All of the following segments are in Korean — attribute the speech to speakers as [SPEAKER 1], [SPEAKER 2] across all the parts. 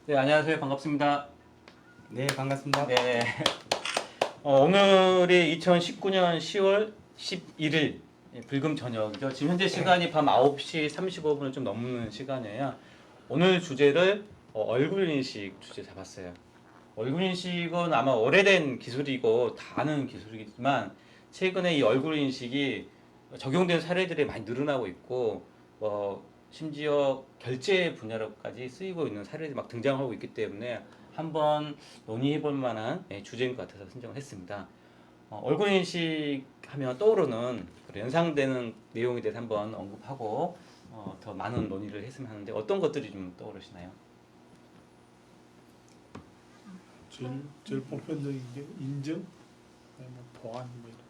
[SPEAKER 1] 네, 안녕하세요. 반갑습니다.
[SPEAKER 2] 네, 반갑습니다.
[SPEAKER 1] 네. 오늘이 2019년 10월 11일 불금 저녁이죠. 지금 현재 시간이 밤 9시 35분을 좀 넘는 시간이에요. 오늘 주제를 얼굴 인식 주제 잡았어요. 얼굴 인식은 아마 오래된 기술이고 다 아는 기술이지만 최근에 이 얼굴 인식이 적용된 사례들이 많이 늘어나고 있고 심지어 결제 분야로까지 쓰이고 있는 사례들이 막 등장하고 있기 때문에 한번 논의해 볼 만한 주제인 것 같아서 선정을 했습니다. 얼굴 인식하면 떠오르는 연상되는 내용에 대해서 한번 언급하고 더 많은 논의를 했으면 하는데 어떤 것들이 좀 떠오르시나요?
[SPEAKER 3] 제일 보편적인 게 인증, 뭐 보안 뭐 이런.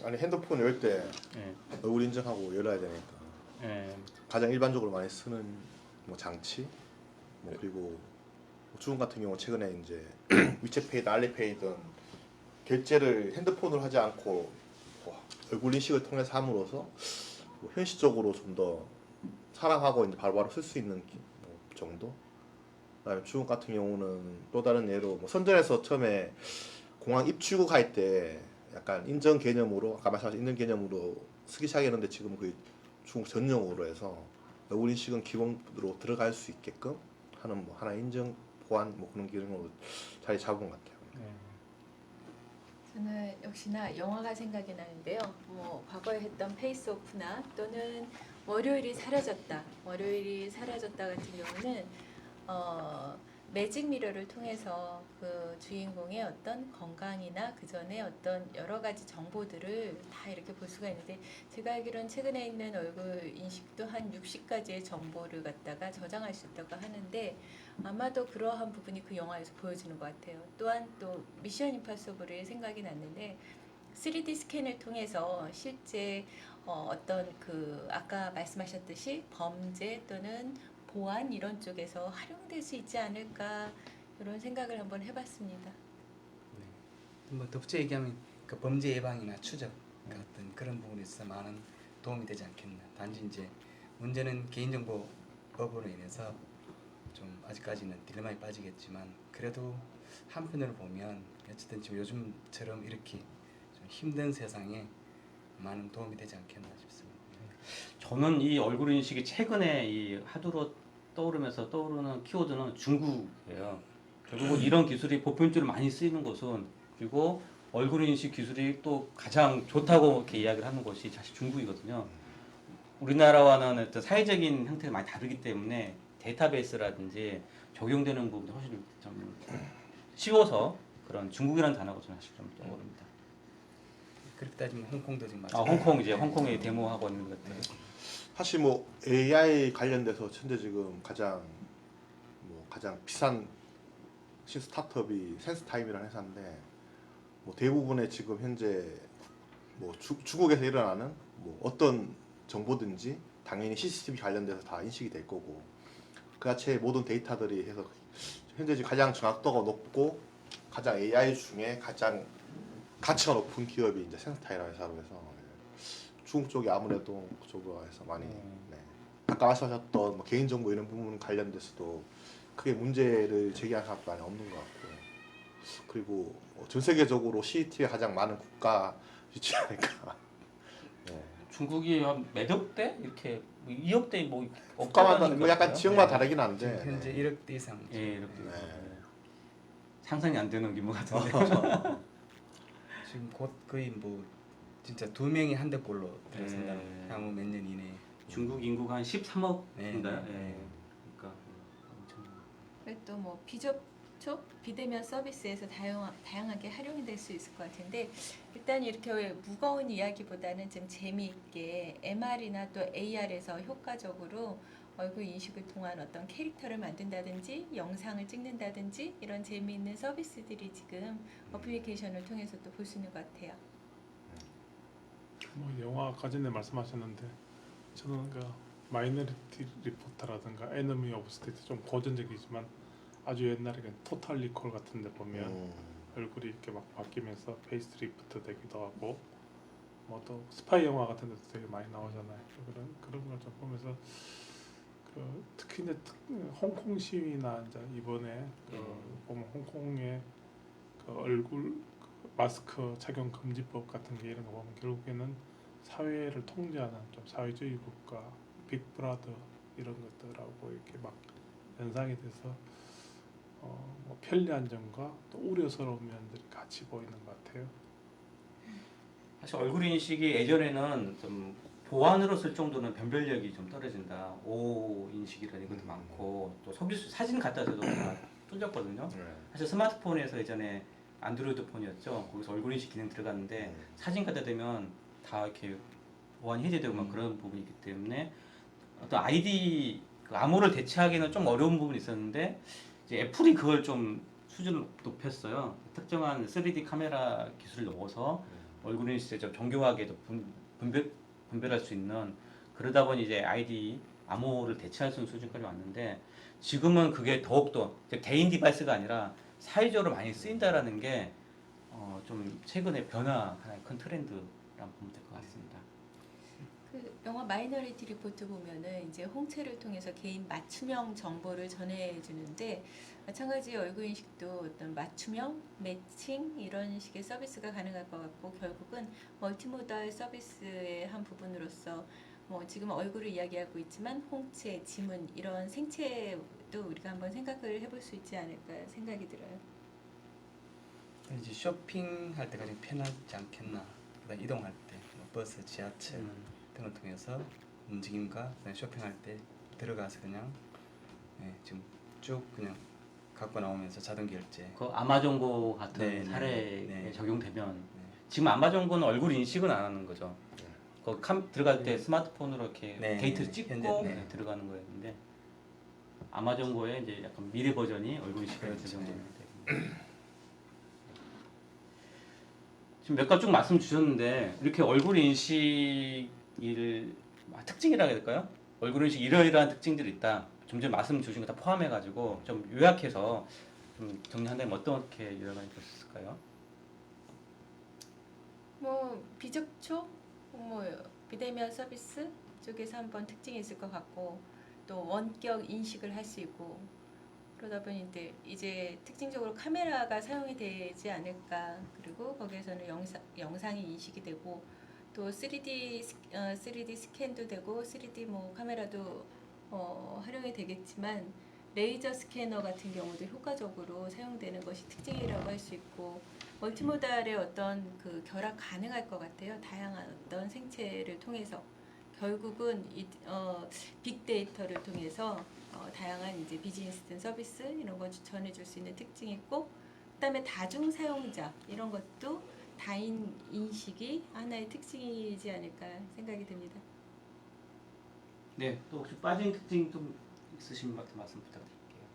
[SPEAKER 4] 아니 핸드폰 열 때
[SPEAKER 1] 예,
[SPEAKER 4] 얼굴 인증하고 열어야 되니까
[SPEAKER 1] 예,
[SPEAKER 4] 가장 일반적으로 많이 쓰는 뭐 장치 뭐 그리고 뭐 주문 같은 경우 최근에 이제 위챗페이든 알리페이든 결제를 핸드폰으로 하지 않고 얼굴 인식을 통해서 함으로써 뭐 현실적으로 좀 더 사람하고 이제 바로바로 쓸 수 있는 뭐 정도. 그다음에 중국 같은 경우는 또 다른 예로 뭐 선전에서 처음에 공항 입출국할 때 약간 인증 개념으로 아까 말씀하신 인증 개념으로 쓰기 시작했는데 지금 그 중국 전용으로 해서 얼굴 인식은 기본으로 들어갈 수 있게끔 하는 뭐 하나 인증 보안 뭐 그런 기능으로 자리 잡은 것 같아요.
[SPEAKER 5] 저는 역시나 영화가 생각이 나는데요. 뭐 과거에 했던 페이스 오프나 또는 월요일이 사라졌다. 월요일이 사라졌다 같은 경우는 매직 미러를 통해서 그 주인공의 어떤 건강이나 그 전에 어떤 여러 가지 정보들을 다 이렇게 볼 수가 있는데 제가 알기로는 최근에 있는 얼굴 인식도 한 60가지의 정보를 갖다가 저장할 수 있다고 하는데 아마도 그러한 부분이 그 영화에서 보여지는 것 같아요. 또한 또 미션 임파서블이 생각이 났는데 3D 스캔을 통해서 실제 어떤 그 아까 말씀하셨듯이 범죄 또는 보안 이런 쪽에서 활용될 수 있지 않을까 이런 생각을 한번 해봤습니다.
[SPEAKER 2] 뭐 덧붙여 얘기하면 그 범죄 예방이나 추적 같은 그런 부분에 있어서 많은 도움이 되지 않겠나. 단지 이제 문제는 개인정보법으로 인해서 좀 아직까지는 딜레마에 빠지겠지만 그래도 한편으로 보면 어쨌든 지금 요즘처럼 이렇게 좀 힘든 세상에 많은 도움이 되지 않겠나 싶습니다.
[SPEAKER 1] 저는 이 얼굴 인식이 최근에 이 하두로 떠오르는 키워드는 중국이에요. 결국은 이런 기술이 보편적으로 많이 쓰이는 곳은 그리고 얼굴 인식 기술이 또 가장 좋다고 이렇게 이야기를 하는 곳이 사실 중국이거든요. 우리나라와는 어떤 사회적인 형태가 많이 다르기 때문에 데이터베이스라든지 적용되는 부분이 훨씬 좀 쉬워서 그런 중국이라는 단어가 저는 사실 좀 떠오릅니다.
[SPEAKER 2] 그렇게 따지면 홍콩도 지금
[SPEAKER 1] 홍콩 이제 홍콩에 데모하고 있는 것 같아요.
[SPEAKER 4] 사실 뭐 AI 관련돼서 현재 지금 가장 비싼 스타트업이 센스타임이라는 회사인데 뭐 대부분의 지금 현재 뭐 중국에서 일어나는 뭐 어떤 정보든지 당연히 CCTV 관련돼서 다 인식이 될 거고 그 자체의 모든 데이터들이 해서 현재 지금 가장 정확도가 높고 가장 AI 중에 가장 가치가 높은 기업이 이제 센스타임이라는 회사로 해서 중국 쪽이 아무래도 그쪽으로 해서 많이 네. 아까 말씀하셨던 뭐 개인정보 이런 부분 관련돼서도 크게 문제를 제기한 사람도 많이 없는 것 같고 그리고 전 세계적으로 CCTV가 가장 많은 국가이지 않을까. 네.
[SPEAKER 1] 중국이 한 몇억 대 이렇게 2억 대뭐
[SPEAKER 4] 국가마다 뭐 약간 지역마다 다르긴 한데
[SPEAKER 2] 지금 현재 1억 대 이상.
[SPEAKER 1] 예, 이렇게
[SPEAKER 4] 네.
[SPEAKER 1] 상상이 안 되는 규모 같은데.
[SPEAKER 2] 지금 곧 거의 뭐 진짜 2명이 한 대꼴로 들어선다.
[SPEAKER 1] 네.
[SPEAKER 2] 향후 몇 년 이내에.
[SPEAKER 1] 중국 인구가 한 13억인가.
[SPEAKER 2] 네.
[SPEAKER 1] 그러니까 엄청.
[SPEAKER 5] 그리고 또 뭐 비접촉 비대면 서비스에서 다양하게 활용이 될 수 있을 것 같은데 일단 이렇게 무거운 이야기보다는 좀 재미있게 MR이나 또 AR에서 효과적으로 얼굴 인식을 통한 어떤 캐릭터를 만든다든지 영상을 찍는다든지 이런 재미있는 서비스들이 지금 어플리케이션을 통해서 또 볼 수 있는 것 같아요.
[SPEAKER 3] 뭐 영화 아까 전에 말씀하셨는데 저는 그 마이너리티 리포터라든가 에너미 오브 스테이트 좀 고전적이지만 아주 옛날에 그 토탈 리콜 같은데 보면 얼굴이 이렇게 막 바뀌면서 페이스 리프트 되기도 하고 뭐 또 스파이 영화 같은 데도 되게 많이 나오잖아요. 그런 걸 좀 보면서 특히 이제 홍콩 시위나 이제 이번에 보면 홍콩의 그 얼굴 마스크 착용 금지법 같은 게 이런 거 보면 결국에는 사회를 통제하는 좀 사회주의 국가, 빅브라더 이런 것들하고 이렇게 막 연상이 돼서 뭐 편리한 점과 또 우려스러운 면들이 같이 보이는 것 같아요.
[SPEAKER 1] 사실 얼굴 인식이 예전에는 좀 보안으로 쓸 정도는 변별력이 좀 떨어진다. 오 인식이라는 것도 많고 또 서비스 사진 갖다 줘도 다 뚫렸거든요. 사실 스마트폰에서 예전에 안드로이드 폰이었죠. 거기서 얼굴 인식 기능 들어갔는데 사진 갖다 대면 다 이렇게 보안이 해제되고 막 그런 부분이 있기 때문에 어떤 아이디 그 암호를 대체하기는 좀 어려운 부분이 있었는데 이제 애플이 그걸 좀 수준을 높였어요. 특정한 3D 카메라 기술을 넣어서 얼굴 인식을 좀 정교하게도 분별할 수 있는 그러다 보니 이제 아이디 암호를 대체할 수 있는 수준까지 왔는데 지금은 그게 더욱더 이제 개인 디바이스가 아니라 사회적으로 많이 쓰인다라는 게 좀 최근의 변화 하나의 큰 트렌드라고 보면 될 것 같습니다.
[SPEAKER 5] 그 영화 마이너리티 리포트 보면은 이제 홍채를 통해서 개인 맞춤형 정보를 전해주는데 마찬가지 얼굴 인식도 어떤 맞춤형, 매칭 이런 식의 서비스가 가능할 것 같고 결국은 멀티모달 서비스의 한 부분으로서 뭐 지금 얼굴을 이야기하고 있지만 홍채, 지문 이런 생체도 우리가 한번 생각을 해볼 수 있지 않을까 생각이 들어요.
[SPEAKER 2] 이제 쇼핑할 때가 좀 편하지 않겠나. 그다음 이동할 때 뭐 버스, 지하철 등을 통해서 움직임과 그다음 쇼핑할 때 들어가서 그냥 지금 쭉 그냥 갖고 나오면서 자동 결제.
[SPEAKER 1] 그 아마존고 같은
[SPEAKER 2] 네, 네,
[SPEAKER 1] 사례에
[SPEAKER 2] 네.
[SPEAKER 1] 적용되면 지금 아마존고는 얼굴 인식은 안 하는 거죠. 그 들어갈 때
[SPEAKER 2] 네.
[SPEAKER 1] 스마트폰으로 이렇게
[SPEAKER 2] 네,
[SPEAKER 1] 게이트를
[SPEAKER 2] 네.
[SPEAKER 1] 찍고
[SPEAKER 2] 현재,
[SPEAKER 1] 들어가는 거였는데 아마존고의 이제 약간 미래 버전이 얼굴 인식을
[SPEAKER 2] 그렇죠.
[SPEAKER 1] 적용되는데 지금 몇 가지 쭉 말씀 주셨는데 이렇게 얼굴 인식을 특징이라고 해야 될까요? 얼굴 인식 이러이러한 특징들이 있다. 좀 전에 말씀 주신 거 다 포함해가지고 좀 요약해서 좀 정리한다면 어떻게 요약할 수 있을까요?
[SPEAKER 5] 뭐 비접촉, 뭐 비대면 서비스 쪽에서 한번 특징이 있을 것 같고 또 원격 인식을 할 수 있고 그러다 보니 이제 특징적으로 카메라가 사용이 되지 않을까 그리고 거기에서는 영상이 인식이 되고 또 3D 스캔도 되고 3D 뭐 카메라도 활용이 되겠지만 레이저 스캐너 같은 경우도 효과적으로 사용되는 것이 특징이라고 할 수 있고 멀티모달의 어떤 그 결합 가능할 것 같아요. 다양한 어떤 생체를 통해서 결국은 빅데이터를 통해서 다양한 이제 비즈니스든 서비스 이런 거 전해줄 수 있는 특징이 있고 그다음에 다중 사용자 이런 것도 다인 인식이 하나의 특징이지 않을까 생각이 듭니다.
[SPEAKER 1] 네, 또 혹시 빠진 특징 좀 있으신 것 같은 말씀 부탁드릴게요.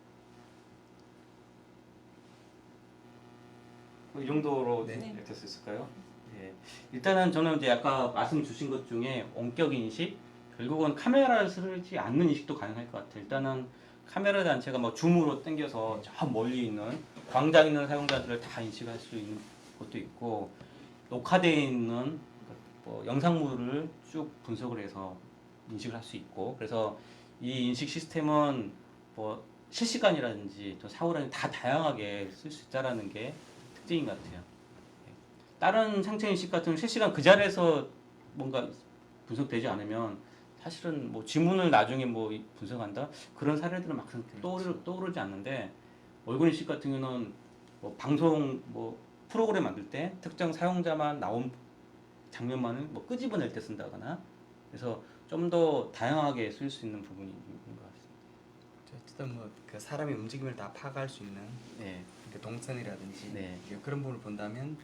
[SPEAKER 1] 이 정도로
[SPEAKER 2] 네.
[SPEAKER 1] 될 수 있을까요? 네. 일단은 저는 이제 아까 말씀 주신 것 중에 원격 인식, 결국은 카메라를 쓰지 않는 인식도 가능할 것 같아요. 일단은 카메라 단체가 뭐 줌으로 당겨서 저 멀리 있는 광장에 있는 사용자들을 다 인식할 수 있는 것도 있고 녹화되어 있는 뭐 영상물을 쭉 분석을 해서 인식을 할 수 있고 그래서 이 인식 시스템은 뭐 실시간이라든지 또 사후라든지 다 다양하게 쓸 수 있다라는 게 특징인 것 같아요. 다른 생체 인식 같은 실시간 그 자리에서 뭔가 분석되지 않으면 사실은 뭐 지문을 나중에 뭐 분석한다 그런 사례들은 막상 떠오르지 않는데 얼굴 인식 같은 경우는 뭐 방송 뭐 프로그램 만들 때 특정 사용자만 나온 장면만을 뭐 끄집어낼 때 쓴다거나 그래서 좀 더 다양하게 쓸 수 있는 부분이 있는 것 같습니다.
[SPEAKER 2] 어쨌든 뭐 그 사람의 움직임을 다 파악할 수 있는
[SPEAKER 1] 네.
[SPEAKER 2] 그 동선이라든지
[SPEAKER 1] 네.
[SPEAKER 2] 그런 부분을 본다면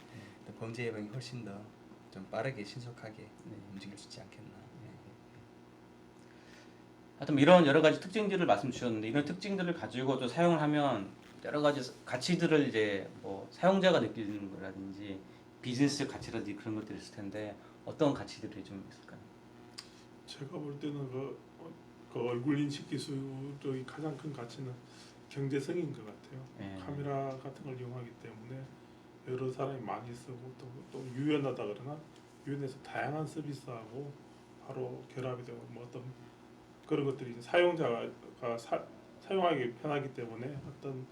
[SPEAKER 2] 또 범죄 예방이 훨씬 더 좀 빠르게 신속하게 움직일 수 있지 않겠나.
[SPEAKER 1] 하여튼 이런 여러 가지 특징들을 말씀 주셨는데 이런 특징들을 가지고 또 사용을 하면 여러 가지 가치들을 이제 뭐 사용자가 느끼는 거라든지 비즈니스 가치라든지 그런 것들이 있을 텐데 어떤 가치들이 좀 있을까요?
[SPEAKER 3] 제가 볼 때는 그 얼굴 인식 기술의 가장 큰 가치는 경제성인 것 같아요.
[SPEAKER 1] 네.
[SPEAKER 3] 카메라 같은 걸 이용하기 때문에 여러 사람이 많이 쓰고 또 유연하다 그러나 유연해서 다양한 서비스하고 바로 결합이 되고 뭐 어떤 그런 것들이 이제 사용자가 사용하기 편하기 때문에 어떤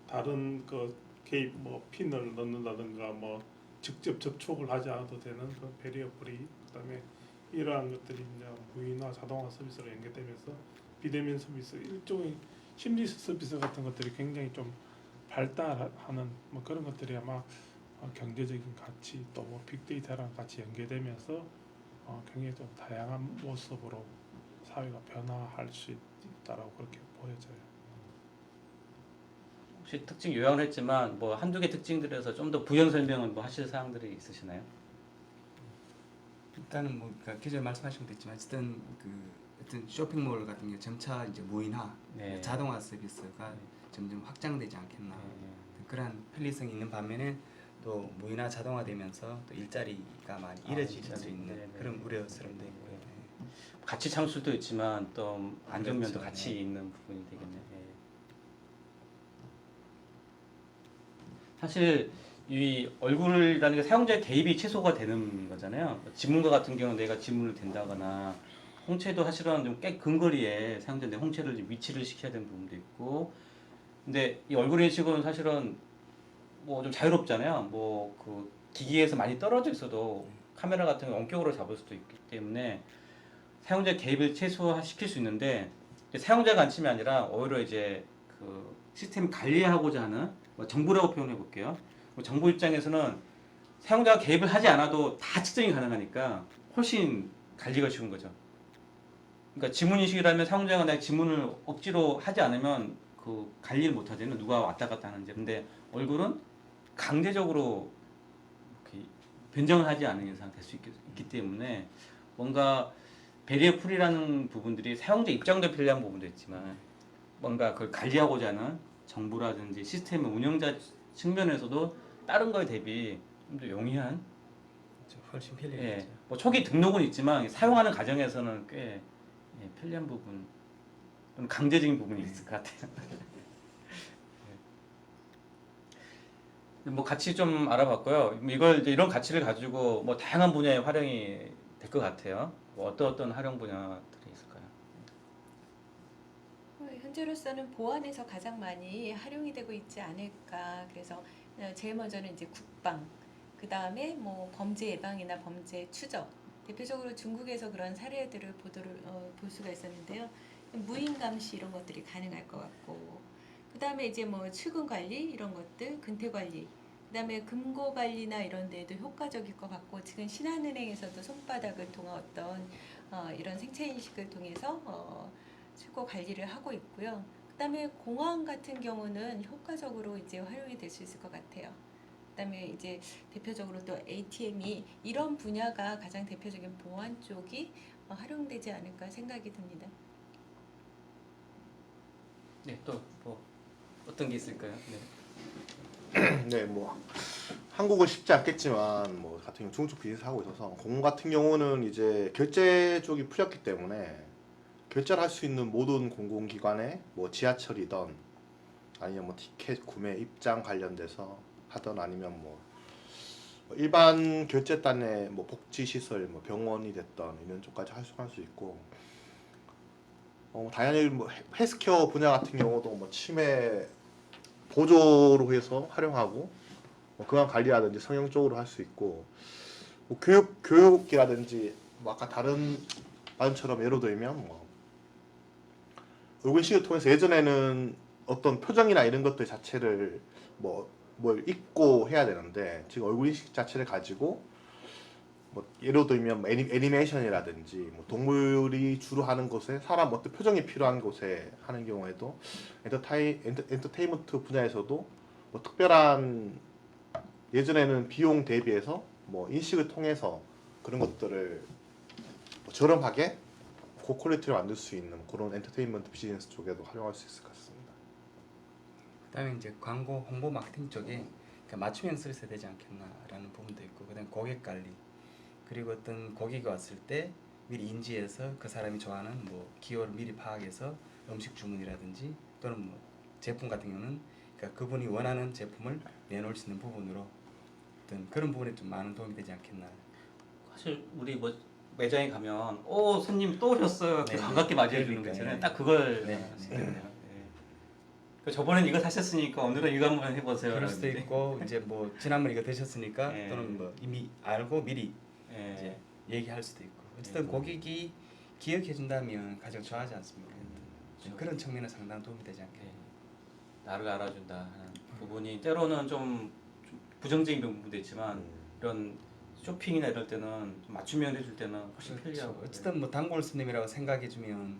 [SPEAKER 3] 다른 그 개입 뭐 핀을 넣는다든가 뭐 직접 접촉을 하지 않아도 되는 그 배리어 프리, 그다음에 이러한 것들이 이제 무인화 자동화 서비스로 연계되면서 비대면 서비스, 일종의 심리 서비스 같은 것들이 굉장히 좀 발달하는 뭐 그런 것들이 아마 경제적인 가치 또 뭐 빅데이터랑 같이 연계되면서 굉장히 좀 다양한 모습으로 사회가 변화할 수 있다라고 그렇게 보여져요.
[SPEAKER 1] 혹시 특징 요약을 했지만 뭐 한두 개 특징들에서 좀 더 부연 설명은 뭐 하실 사항들이 있으시나요?
[SPEAKER 2] 일단은 뭐 그러니까 기존에 말씀하신 것도 있지만 어쨌든 그 어떤 쇼핑몰 같은 경우 점차 이제 무인화,
[SPEAKER 1] 네.
[SPEAKER 2] 자동화 서비스가 점점 확장되지 않겠나. 그러한 편리성이 있는 반면에 또 무인화 자동화되면서 또 일자리가 많이 잃어질 수
[SPEAKER 1] 일자리.
[SPEAKER 2] 있는
[SPEAKER 1] 네, 네.
[SPEAKER 2] 그런 우려스러움도 있고요.
[SPEAKER 1] 가치 창출도 있지만 또 안전면도
[SPEAKER 2] 그렇죠.
[SPEAKER 1] 같이
[SPEAKER 2] 네.
[SPEAKER 1] 있는 부분이 되겠네요. 예. 사실 이 얼굴이라는 게 사용자의 개입이 최소가 되는 거잖아요. 지문과 같은 경우는 내가 지문을 댄다거나 홍채도 사실은 좀 꽤 근거리에 사용자인데 홍채를 좀 위치를 시켜야 되는 부분도 있고, 근데 이 얼굴 인식은 사실은 뭐 좀 자유롭잖아요. 뭐 그 기기에서 많이 떨어져 있어도 카메라 같은 거 원격으로 잡을 수도 있기 때문에 사용자 개입을 최소화시킬 수 있는데, 사용자 관점이 아니라 오히려 이제 그 시스템 관리하고자 하는 뭐 정부라고 표현해 볼게요. 뭐 정부 입장에서는 사용자가 개입을 하지 않아도 다 측정이 가능하니까 훨씬 관리가 쉬운 거죠. 그러니까 지문 인식이라면 사용자가 내 지문을 억지로 하지 않으면 그 관리를 못 하잖아요. 누가 왔다 갔다 하는지. 근데 얼굴은 강제적으로 이렇게 변경을 하지 않은 이상 될 수 있기 때문에 뭔가 배리어 풀이라는 부분들이 사용자 입장도 편리한 부분도 있지만 뭔가 그걸 관리하고자 하는 정부라든지 시스템의 운영자 측면에서도 다른 거에 대비 좀 더 용이한,
[SPEAKER 2] 그렇죠. 훨씬
[SPEAKER 1] 예,
[SPEAKER 2] 편리하죠.
[SPEAKER 1] 뭐 초기 등록은 있지만 사용하는 과정에서는 꽤 편리한 부분 또는 강제적인 부분이 있을 것 같아요. 뭐 가치 좀 알아봤고요. 이걸 이제 이런 가치를 가지고 뭐 다양한 분야에 활용이 될 것 같아요. 뭐 어떤 활용 분야들이 있을까요?
[SPEAKER 5] 현재로서는 보안에서 가장 많이 활용이 되고 있지 않을까. 그래서 제일 먼저는 이제 국방, 그 다음에 뭐 범죄 예방이나 범죄 추적. 대표적으로 중국에서 그런 사례들을 볼 수가 있었는데요. 무인 감시 이런 것들이 가능할 것 같고, 그 다음에 이제 뭐 출근 관리 이런 것들, 근태 관리, 그 다음에 금고 관리나 이런 데도 효과적일 것 같고, 지금 신한은행에서도 손바닥을 통한 어떤 이런 생체 인식을 통해서 출고 관리를 하고 있고요. 그다음에 공항 같은 경우는 효과적으로 이제 활용이 될 수 있을 것 같아요. 그다음에 이제 대표적으로 또 ATM이 이런 분야가 가장 대표적인 보안 쪽이 활용되지 않을까 생각이 듭니다.
[SPEAKER 1] 네, 또 뭐 어떤 게 있을까요? 네.
[SPEAKER 4] 네, 뭐 한국은 쉽지 않겠지만 뭐 같은 경우 중국 쪽 비즈니스 하고 있어서 공공 같은 경우는 이제 결제 쪽이 풀렸기 때문에 결제를 할 수 있는 모든 공공기관에 뭐 지하철이던 아니면 뭐 티켓 구매 입장 관련돼서 하던 아니면 뭐 일반 결제단의 뭐 복지시설 뭐 병원이 됐던 이런 쪽까지 할 수 있고, 당연히 뭐 헬스케어 분야 같은 경우도 뭐 치매 보조로 해서 활용하고 뭐 건강 관리라든지 성형 쪽으로 할 수 있고, 뭐 교육이라든지 뭐 아까 다른 말처럼 예로 들면 뭐 얼굴 인식을 통해서 예전에는 어떤 표정이나 이런 것들 자체를 뭘 읽고 해야 되는데 지금 얼굴 인식 자체를 가지고 뭐 예로 들면 뭐 애니메이션이라든지 뭐 동물이 주로 하는 곳에 사람 어떤 표정이 필요한 곳에 하는 경우에도 엔터테인먼트 분야에서도 뭐 특별한 예전에는 비용 대비해서 뭐 인식을 통해서 그런 것들을 뭐 저렴하게 고퀄리티를 만들 수 있는 그런 엔터테인먼트 비즈니스 쪽에도 활용할 수 있을 것 같습니다.
[SPEAKER 2] 그다음에 이제 광고 홍보 마케팅 쪽에 그러니까 맞춤형 서비스 되지 않겠나라는 부분도 있고, 그다음 고객 관리, 그리고 어떤 고객이 왔을 때 미리 인지해서 그 사람이 좋아하는 뭐 기호를 미리 파악해서 음식 주문이라든지 또는 뭐 제품 같은 경우는 그러니까 그분이 원하는 제품을 내놓을 수 있는 부분으로 어떤 그런 부분에 좀 많은 도움이 되지 않겠나.
[SPEAKER 1] 사실 우리 뭐 매장에 가면 손님 또 오셨어요. 이렇게
[SPEAKER 2] 네.
[SPEAKER 1] 반갑게 맞이해 주는 거
[SPEAKER 2] 그러니까,
[SPEAKER 1] 있잖아요.
[SPEAKER 2] 네.
[SPEAKER 1] 딱 그걸
[SPEAKER 2] 네.
[SPEAKER 1] 생각해요. 저번엔 이거 사셨으니까 오늘은 이거 한번 해보세요.
[SPEAKER 2] 그럴 수도
[SPEAKER 1] 라는데.
[SPEAKER 2] 있고 이제 뭐 지난번 이거 드셨으니까
[SPEAKER 1] 네.
[SPEAKER 2] 또는 뭐 이미 알고 미리
[SPEAKER 1] 예.
[SPEAKER 2] 이제 얘기할 수도 있고 어쨌든
[SPEAKER 1] 네.
[SPEAKER 2] 고객이 기억해 준다면 가장 좋아하지 않습니까?
[SPEAKER 1] 그렇죠.
[SPEAKER 2] 그런 측면은 상당히 도움이 되지 않겠나.
[SPEAKER 1] 예. 나를 알아준다 하는 부분이 때로는 좀 부정적인 부분도 있지만 이런 쇼핑이나 이럴 때는 좀 맞춤형 해줄 때는 훨씬 편리하고.
[SPEAKER 2] 그렇죠. 어쨌든 뭐 단골 손님이라고 생각해 주면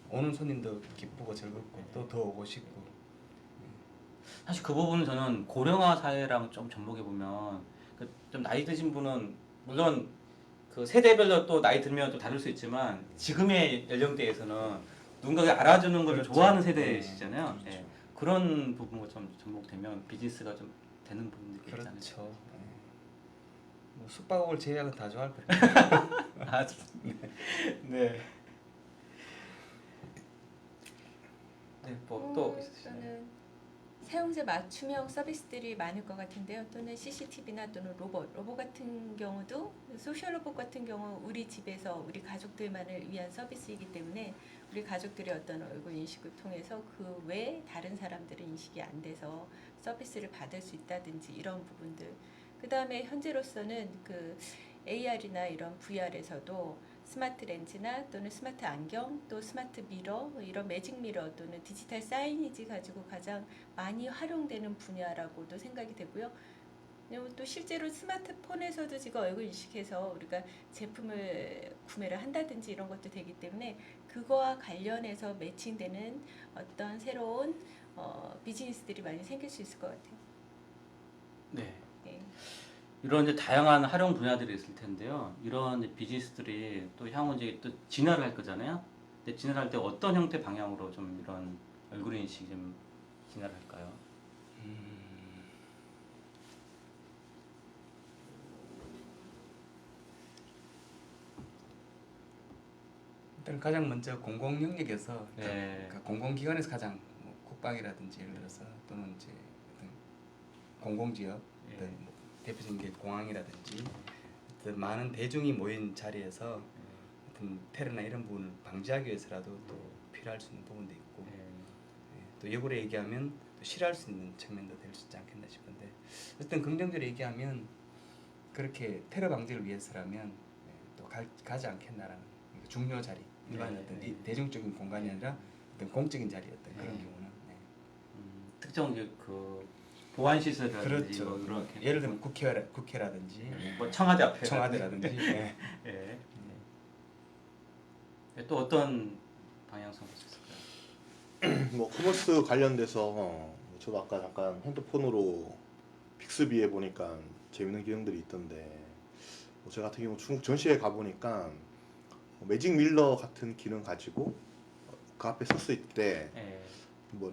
[SPEAKER 2] 오는 손님도 기쁘고 즐겁고 또 더 오고 싶고.
[SPEAKER 1] 사실 그 부분은 저는 고령화 사회랑 좀 접목해 보면 좀 나이 드신 분은 물론 그 세대별로 또 나이 들면 또 다를 수 있지만 지금의 연령대에서는 누군가가 알아주는 걸
[SPEAKER 2] 그렇죠.
[SPEAKER 1] 좋아하는 세대시잖아요.
[SPEAKER 2] 그렇죠.
[SPEAKER 1] 예. 그런 부분과 좀 접목되면 비즈니스가 좀 되는 부분들이 있잖아요.
[SPEAKER 2] 그렇죠. 네. 뭐 숙박업을 제외하고 다 좋아할 거예요.
[SPEAKER 1] 아, 네. 네, 뭐 또 있으시나요?
[SPEAKER 5] 또는 사용자 맞춤형 서비스들이 많을 것 같은데요. 또는 CCTV나 또는 로봇 같은 경우도 소셜 로봇 같은 경우 우리 집에서 우리 가족들만을 위한 서비스이기 때문에 우리 가족들의 어떤 얼굴 인식을 통해서 그 외 다른 사람들은 인식이 안 돼서 서비스를 받을 수 있다든지 이런 부분들. 그 다음에 현재로서는 그 AR이나 이런 VR에서도 스마트 렌즈나 또는 스마트 안경 또 스마트 미러 뭐 이런 매직 미러 또는 디지털 사이니지 가지고 가장 많이 활용되는 분야라고도 생각이 되고요. 그리고 또 실제로 스마트폰에서도 지금 얼굴 인식해서 우리가 제품을 구매를 한다든지 이런 것도 되기 때문에 그거와 관련해서 매칭되는 어떤 새로운 비즈니스들이 많이 생길 수 있을 것 같아요.
[SPEAKER 1] 네.
[SPEAKER 5] 네.
[SPEAKER 1] 이런 이제 다양한 활용 분야들이 있을 텐데요. 이런 이제 비즈니스들이 또 향후 이제 또 진화를 할 거잖아요. 근데 진화를 할 때 어떤 형태 방향으로 좀 이런 얼굴 인식이 좀 진화를 할까요?
[SPEAKER 2] 일단 가장 먼저 공공 영역에서
[SPEAKER 1] 네.
[SPEAKER 2] 그러니까 공공기관에서 가장 뭐 국방이라든지 예를 들어서 또는 이제 어떤 공공지역
[SPEAKER 1] 예.
[SPEAKER 2] 어떤 뭐 대표적인 게 공항이라든지 어떤 많은 대중이 모인 자리에서 어떤 테러나 이런 부분을 방지하기 위해서라도 또 필요할 수 있는 부분도 있고
[SPEAKER 1] 예.
[SPEAKER 2] 또 역으로 얘기하면 또 싫어할 수 있는 측면도 될 수 있지 않겠나 싶은데 어쨌든 긍정적으로 얘기하면 그렇게 테러 방지를 위해서라면 또 가지 않겠나라는 중요 자리 일반
[SPEAKER 1] 네.
[SPEAKER 2] 어떤 대중적인 공간이 아니라 어떤 공적인 자리였던 그런
[SPEAKER 1] 네.
[SPEAKER 2] 경우는
[SPEAKER 1] 특정 이제 그 보안 시설이라든지
[SPEAKER 2] 그렇죠.
[SPEAKER 1] 뭐 그렇게
[SPEAKER 2] 예를 들면 국회라든지
[SPEAKER 1] 뭐 청와대 앞에
[SPEAKER 2] 청와대라든지 예.
[SPEAKER 1] 예. 예. 또 어떤 방향성을 있을까요?
[SPEAKER 4] 뭐 커머스 관련돼서 저도 아까 잠깐 핸드폰으로 빅스비에 보니까 재밌는 기능들이 있던데 뭐 저 같은 경우 중국 전시회 가보니까 매직 밀러 같은 기능 가지고 그 앞에 섰을 때
[SPEAKER 1] 예.
[SPEAKER 4] 뭐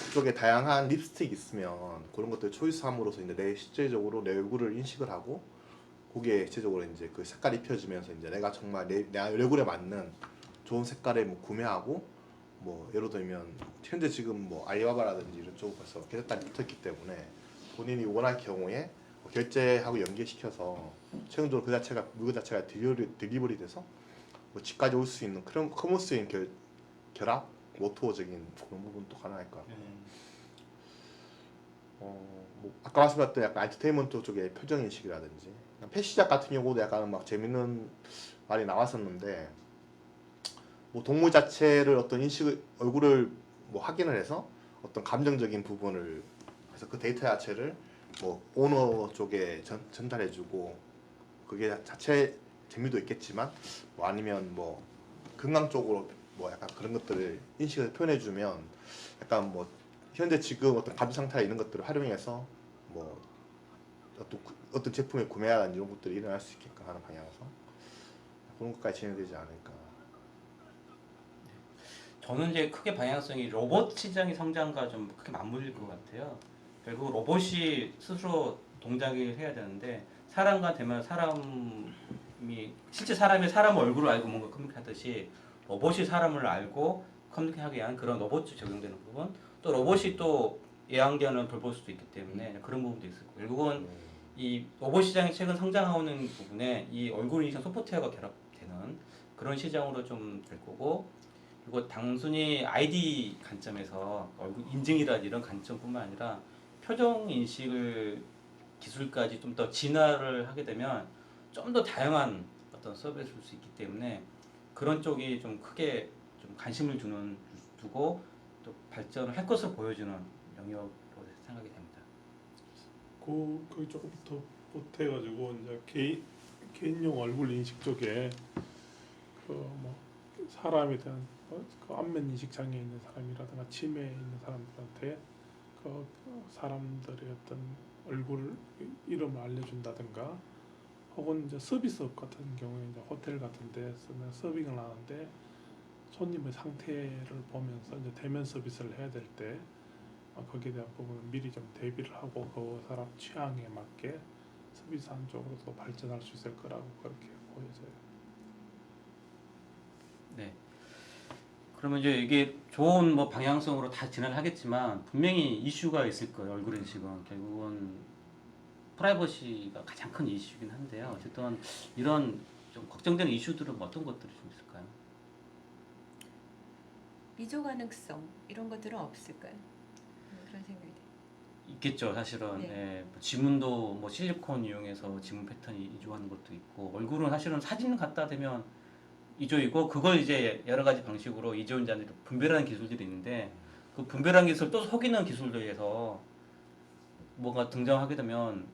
[SPEAKER 4] 그쪽에 다양한 립스틱 있으면 그런 것들 초이스함으로써 이제 내 실제적으로 내 얼굴을 인식을 하고 거기에 실제적으로 이제 그 색깔이 입혀지면서 이제 내가 정말 내 얼굴에 맞는 좋은 색깔을 뭐 구매하고 뭐 예를 들면 현재 지금 뭐 알리바바라든지 이런 쪽 벌써 계좌단이 붙었기 때문에 본인이 원할 경우에 뭐 결제하고 연계시켜서 최종적으로 그 자체가 물건 자체가 딜리버리 돼서 뭐 집까지 올 수 있는 그런 커머스인 결합 모토적인 그런 부분도 가능할 것 같고 뭐 아까 말씀드렸던 약간 엔터테인먼트 쪽의 표정 인식이라든지 패시작 같은 경우도 약간 막 재밌는 말이 나왔었는데 뭐 동물 자체를 어떤 인식을 얼굴을 뭐 확인을 해서 어떤 감정적인 부분을 해서 그 데이터 자체를 뭐 오너 쪽에 전달해주고 그게 자체 재미도 있겠지만 뭐 아니면 뭐 건강 쪽으로 뭐 약간 그런 것들을 인식을 표현해주면 약간 뭐 현재 지금 어떤 감정 상태나 이런 것들을 활용해서 뭐 어떤 제품을 구매하는 이런 것들이 일어날 수 있게끔 하는 방향에서 그런 것까지 진행되지 않을까.
[SPEAKER 1] 저는 이제 크게 방향성이 로봇 시장의 성장과 좀 크게 맞물릴 것 같아요. 결국 로봇이 스스로 동작을 해야 되는데 사람과 대면 사람이 실제 사람이 사람 얼굴을 알고 뭔가 커뮤니케이하듯이 로봇이 사람을 알고 커뮤니케이하기 위한 그런 로봇이 적용되는 부분 또 로봇이 또 예앙되는 별 볼 수도 있기 때문에 그런 부분도 있을 거고 결국은 이 로봇 시장이 최근 성장하는 부분에 이 얼굴 인식 소프트웨어가 결합되는 그런 시장으로 좀 될 거고, 그리고 단순히 아이디 관점에서 얼굴 인증이라든지 이런 관점뿐만 아니라 표정 인식을 기술까지 좀 더 진화를 하게 되면 좀 더 다양한 어떤 서비스를 줄 수 있기 때문에 그런 쪽이 좀 크게 좀 관심을 두고 또 발전을 할 것으로 보여주는 영역으로 생각이 됩니다.
[SPEAKER 3] 그 조금 더 보태가지고 이제 개인용 얼굴 인식 쪽에 그 뭐 사람에 대한 그 안면 인식 장애 있는 사람이라든가 치매 있는 사람들한테 그 사람들의 어떤 얼굴 이름을 알려준다든가, 혹은 이제 서비스업 같은 경우에 이제 호텔 같은 데서는 서빙을 하는데 손님의 상태를 보면서 이제 대면 서비스를 해야 될 때 거기에 대한 부분은 미리 좀 대비를 하고 그 사람 취향에 맞게 서비스하는 쪽으로도 발전할 수 있을 거라고 그렇게 보여져요.
[SPEAKER 1] 네. 그러면 이제 이게 좋은 뭐 방향성으로 다 진행을 하겠지만 분명히 이슈가 있을 거예요. 얼굴 인식은 결국은 프라이버시가 가장 큰 이슈이긴 한데요. 어쨌든 이런 좀 걱정되는 이슈들은 뭐 어떤 것들이 좀 있을까요?
[SPEAKER 5] 미조 가능성 이런 것들은 없을까요? 그런 생각이 돼요.
[SPEAKER 1] 있겠죠, 사실은.
[SPEAKER 5] 네.
[SPEAKER 1] 예, 뭐 지문도 뭐 실리콘 이용해서 지문 패턴이 이조하는 것도 있고, 얼굴은 사실은 사진 갖다 대면 이조이고, 그걸 이제 여러 가지 방식으로 이조인자들이 분별하는 기술들이 있는데, 그 분별하는 기술 또 속이는 기술들에서 뭐가 등장하게 되면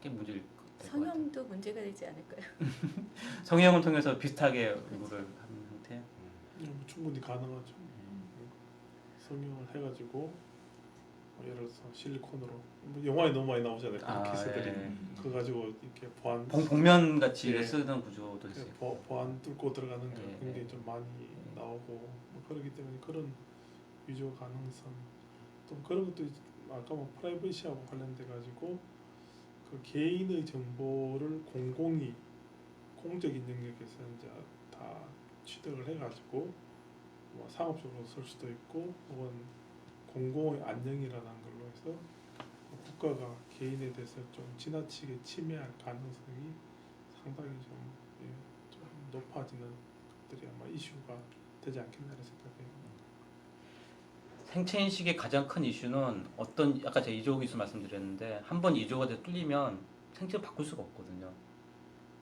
[SPEAKER 1] 꽤 문제일 것 같아요.
[SPEAKER 5] 성형도 문제가 되지 않을까요?
[SPEAKER 1] 성형을 통해서 비슷하게 얼굴을 하는 형태.
[SPEAKER 3] 충분히 가능하죠. 성형을 해가지고 예를 들어서 실리콘으로 뭐 영화에 너무 많이 나오잖아요. 그런 케이스들이.
[SPEAKER 1] 예.
[SPEAKER 3] 그거 가지고 이렇게 보안
[SPEAKER 1] 복면 같이
[SPEAKER 3] 예.
[SPEAKER 1] 쓰는 구조도 있어요.
[SPEAKER 3] 보안 뚫고 들어가는 거
[SPEAKER 1] 예,
[SPEAKER 3] 굉장히
[SPEAKER 1] 예.
[SPEAKER 3] 좀 많이 나오고 뭐 그렇기 때문에 그런 위조 가능성, 또 그런 것도 아까 뭐 프라이버시하고 관련돼 가지고 그 개인의 정보를 공공히 공적인 영역에서 이제 다 취득을 해가지고 뭐 상업적으로 쓸 수도 있고, 혹은 공공의 안녕이라는 걸로 해서 국가가 개인에 대해서 좀 지나치게 침해할 가능성이 상당히 좀, 좀 높아지는 것들이 아마 이슈가 되지 않겠나 생각해요.
[SPEAKER 1] 생체 인식의 가장 큰 이슈는 어떤, 아까 제가 이조 기술 말씀드렸는데 한 번 이조가 돼 뚫리면 생체를 바꿀 수가 없거든요.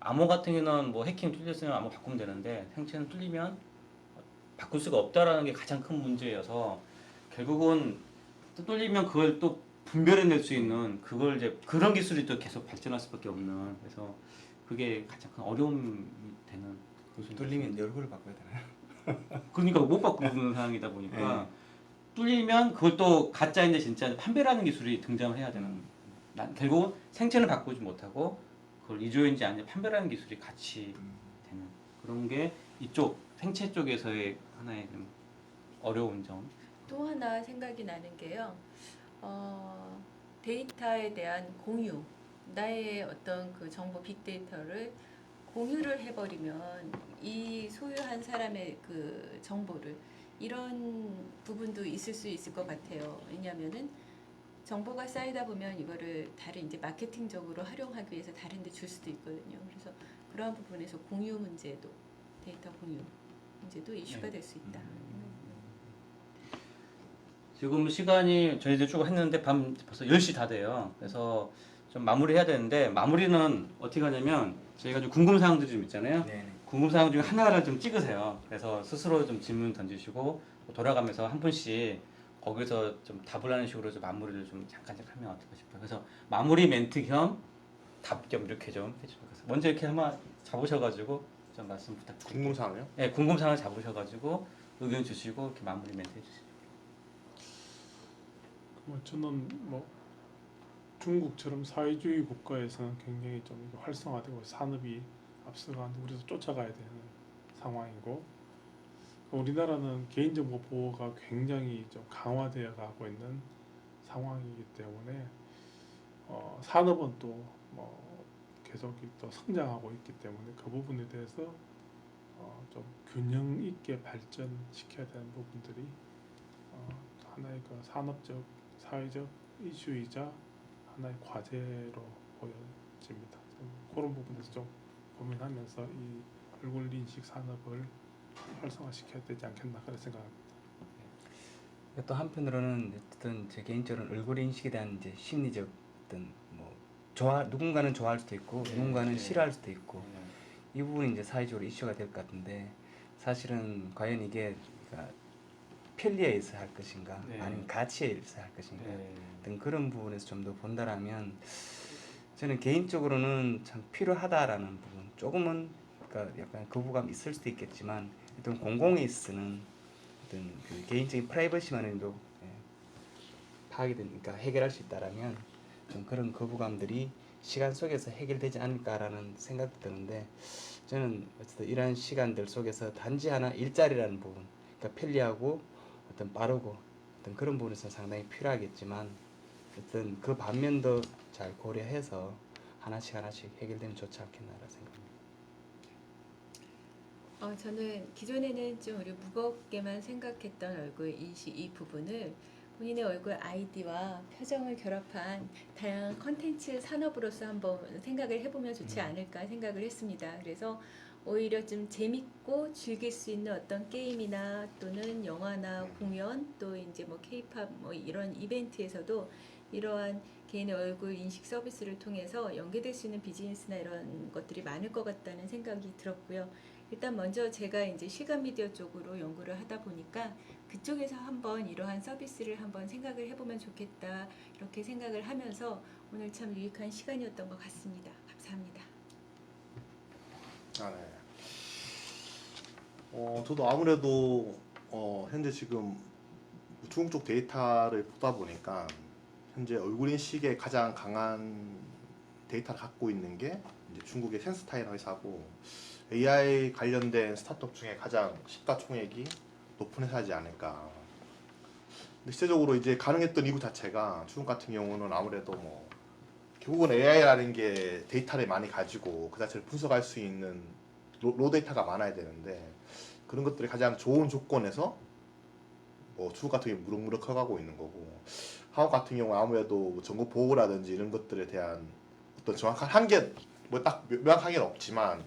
[SPEAKER 1] 암호 같은 경우는 뭐 해킹 뚫렸으면 암호 바꾸면 되는데 생체는 뚫리면 바꿀 수가 없다라는 게 가장 큰 문제여서 결국은 또 뚫리면 그걸 또 분별해낼 수 있는 그걸 이제 그런 기술이 또 계속 발전할 수밖에 없는, 그래서 그게 가장 큰 어려움이 되는
[SPEAKER 2] 뚫리면 내 얼굴을 바꿔야 되나요?
[SPEAKER 1] 그러니까 못 바꾸는 상황이다 보니까 뚫리면 그걸 또 가짜인지 진짜인지 판별하는 기술이 등장을 해야 되는, 결국은 생체는 바꾸지 못하고 그걸 이조인지 아닌지 판별하는 기술이 같이 되는 그런 게 이쪽 생체 쪽에서의 하나의 좀 어려운 점.
[SPEAKER 5] 또 하나 생각이 나는 게요. 데이터에 대한 공유, 나의 어떤 그 정보 빅데이터를 공유를 해버리면 이 소유한 사람의 그 정보를 이런 부분도 있을 수 있을 것 같아요. 왜냐하면은 정보가 쌓이다 보면 이거를 다른 이제 마케팅적으로 활용하기 위해서 다른 데 줄 수도 있거든요. 그래서 그러한 부분에서 공유 문제도, 데이터 공유 문제도 이슈가 될 수 있다.
[SPEAKER 1] 지금 시간이 저희들 쭉 했는데 밤 벌써 10시 다 돼요. 그래서 좀 마무리해야 되는데, 마무리는 어떻게 하냐면 저희가 좀 궁금사항들이 좀 있잖아요.
[SPEAKER 2] 네네.
[SPEAKER 1] 궁금사항 중에 하나를 좀 찍으세요. 그래서 스스로 좀 질문 던지시고 돌아가면서 한 분씩 거기서 좀 답을 하는 식으로 좀 마무리를 좀 잠깐 하면 어떨까 싶어요. 그래서 마무리 멘트 겸 답 겸 이렇게 좀 해주세요. 먼저 이렇게 한번 잡으셔가지고 좀 말씀 부탁드립니다.
[SPEAKER 4] 궁금사항이요?
[SPEAKER 1] 네, 궁금사항을 잡으셔가지고 의견 주시고 이렇게 마무리 멘트 해주세요.
[SPEAKER 3] 뭐 저는 뭐 중국처럼 사회주의 국가에서는 굉장히 좀 이게 활성화되고 산업이 앞서가는데 우리도 쫓아가야 되는 상황이고, 우리나라는 개인정보 보호가 굉장히 좀 강화되어 가고 있는 상황이기 때문에 산업은 또 뭐 계속 또 성장하고 있기 때문에 그 부분에 대해서 좀 균형 있게 발전시켜야 되는 부분들이 하나의 그 산업적, 사회적 이슈이자 하나의 과제로 보여요. 번째입니다. 그런 부분에서 좀 고민하면서 이 얼굴 인식 산업을 활성화시켜야 되지 않겠나 그런 생각합니다.
[SPEAKER 2] 또 한편으로는 어쨌든 제 개인적으로는 얼굴 인식에 대한 이제 심리적 어떤 뭐 누군가는 좋아할 수도 있고
[SPEAKER 1] 네,
[SPEAKER 2] 누군가는
[SPEAKER 1] 네.
[SPEAKER 2] 싫어할 수도 있고
[SPEAKER 1] 네.
[SPEAKER 2] 이 부분이 이제 사회적으로 이슈가 될 것 같은데 사실은 과연 이게 그러니까 편리에 있어야 할 것인가
[SPEAKER 1] 네.
[SPEAKER 2] 아니면 가치에 있어야 할 것인가
[SPEAKER 1] 네.
[SPEAKER 2] 어떤 그런 부분에서 좀 더 본다라면 저는 개인적으로는 참 필요하다라는 부분 조금은 그러니까 약간 거부감이 있을 수도 있겠지만 어떤 공공에 있어서는 어떤 그 개인적인 프라이버시만으로도 파악이 되니까 해결할 수 있다라면 좀 그런 거부감들이 시간 속에서 해결되지 않을까라는 생각도 드는데 저는 어쨌든 이러한 시간들 속에서 단지 하나 일자리라는 부분 그러니까 편리하고 어떤 빠르고 어떤 그런 부분에서 상당히 필요하겠지만 어떤 그 반면도 잘 고려해서 하나씩 해결되면 좋지 않겠나라는 생각입니다.
[SPEAKER 5] 저는 기존에는 좀 우리 무겁게만 생각했던 얼굴 인식 이 부분을 본인의 얼굴 아이디와 표정을 결합한 다양한 컨텐츠 산업으로서 한번 생각을 해보면 좋지 않을까 생각을 했습니다. 그래서 오히려 좀 재밌고 즐길 수 있는 어떤 게임이나 또는 영화나 공연 또 이제 뭐 K-팝 뭐 이런 이벤트에서도 이러한 개인의 얼굴 인식 서비스를 통해서 연계될 수 있는 비즈니스나 이런 것들이 많을 것 같다는 생각이 들었고요. 일단 먼저 제가 이제 실감 미디어 쪽으로 연구를 하다 보니까 그쪽에서 한번 이러한 서비스를 한번 생각을 해보면 좋겠다 이렇게 생각을 하면서 오늘 참 유익한 시간이었던 것 같습니다. 감사합니다.
[SPEAKER 4] 아, 네. 저도 아무래도 현재 지금 중국 쪽 데이터를 보다 보니까 현재 얼굴 인식에 가장 강한 데이터를 갖고 있는 게 이제 중국의 센스타이라는 회사고 AI 관련된 스타트업 중에 가장 시가총액이 높은 회사지 않을까. 근데 실제적으로 이제 가능했던 이유 자체가 중국 같은 경우는 아무래도 뭐 결국은 AI라는 게 데이터를 많이 가지고 그 자체를 분석할 수 있는 로 데이터가 많아야 되는데 그런 것들이 가장 좋은 조건에서 뭐 중국 같은 경우 무럭무럭 커가고 있는 거고 한국 같은 경우 아무래도 정보 보호라든지 이런 것들에 대한 어떤 정확한 한계 뭐 딱 명확하게는 없지만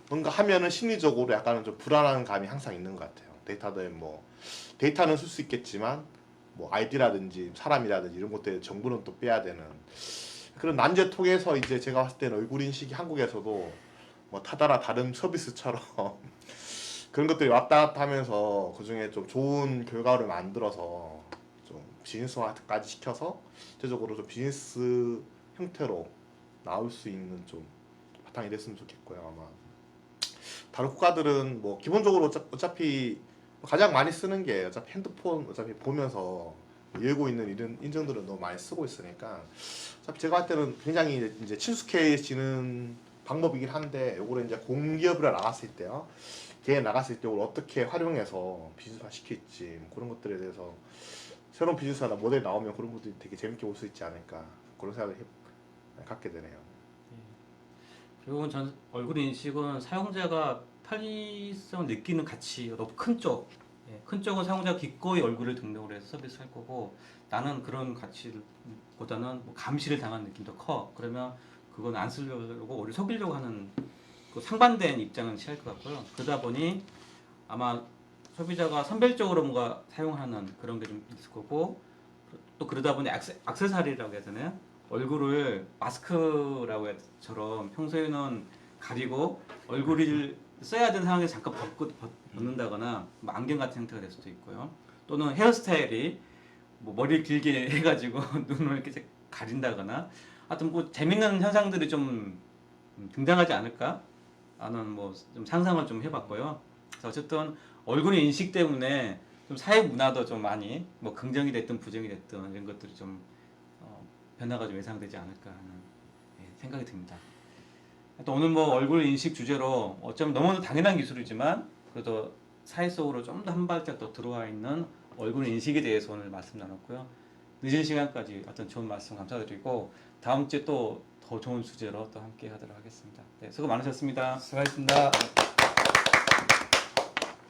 [SPEAKER 4] 뭔가 하면은 심리적으로 약간은 좀 불안한 감이 항상 있는 것 같아요. 데이터는 쓸 수 있겠지만 뭐 아이디라든지 사람이라든지 이런 것들 정보는 또 빼야 되는 그런 난제 통해서 이제 제가 봤을 때는 얼굴 인식이 한국에서도 뭐 타다라 다른 서비스처럼 그런 것들이 왔다 갔다 하면서 그 중에 좀 좋은 결과를 만들어서 좀 비즈니스화까지 시켜서 전체적으로 좀 비즈니스 형태로 나올 수 있는 좀 바탕이 됐으면 좋겠고요. 아마 다른 국가들은 뭐 기본적으로 어차피 가장 많이 쓰는 게 어차피 핸드폰 어차피 보면서 열고 있는 이런 인증들은 너무 많이 쓰고 있으니까 어차피 제가 할 때는 굉장히 이제 친숙해지는 방법이긴 한데 요거를 이제 공기업으로 나갔을 때요. 개인 나갔을 때 이걸 어떻게 활용해서 비즈니스화 시킬지 뭐 그런 것들에 대해서 새로운 비즈니스나 모델이 나오면 그런 것들이 되게 재밌게 볼 수 있지 않을까 그런 생각을 갖게 되네요.
[SPEAKER 1] 그리고 전 얼굴 인식은 사용자가 편리성을 느끼는 가치 너무 큰 쪽, 큰 쪽은 사용자가 기꺼이 얼굴을 등록을 해서 서비스할 거고 나는 그런 가치보다는 뭐 감시를 당한 느낌도 커. 그러면 그건 안 쓰려고 오히려 속이려고 하는 그 상반된 입장은 취할 것 같고요. 그러다 보니 아마 소비자가 선별적으로 뭔가 사용하는 그런 게 좀 있을 거고 또 그러다 보니 액세서리라고 해야 되나요? 얼굴을 마스크라고 해처럼 평소에는 가리고 얼굴을 써야 되는 상황에서 잠깐 벗는다거나 뭐 안경 같은 형태가 될 수도 있고요. 또는 헤어스타일이 뭐 머리를 길게 해가지고 눈을 이렇게 가린다거나 하여튼 뭐 재밌는 현상들이 좀 등장하지 않을까 하는 뭐 좀 상상을 좀 해봤고요. 그래서 어쨌든 얼굴 인식 때문에 좀 사회 문화도 좀 많이 뭐 긍정이 됐든 부정이 됐든 이런 것들이 좀 변화가 좀 예상되지 않을까 하는 생각이 듭니다. 또 오늘 뭐 얼굴 인식 주제로 어쩌면 너무나 당연한 기술이지만 그래도 사회 속으로 좀 더 한 발짝 더 들어와 있는 얼굴 인식에 대해서 오늘 말씀 나눴고요. 늦은 시간까지 어떤 좋은 말씀 감사드리고 다음 주에 또 더 좋은 주제로 또 함께 하도록 하겠습니다. 네, 수고 많으셨습니다.
[SPEAKER 2] 수고하셨습니다.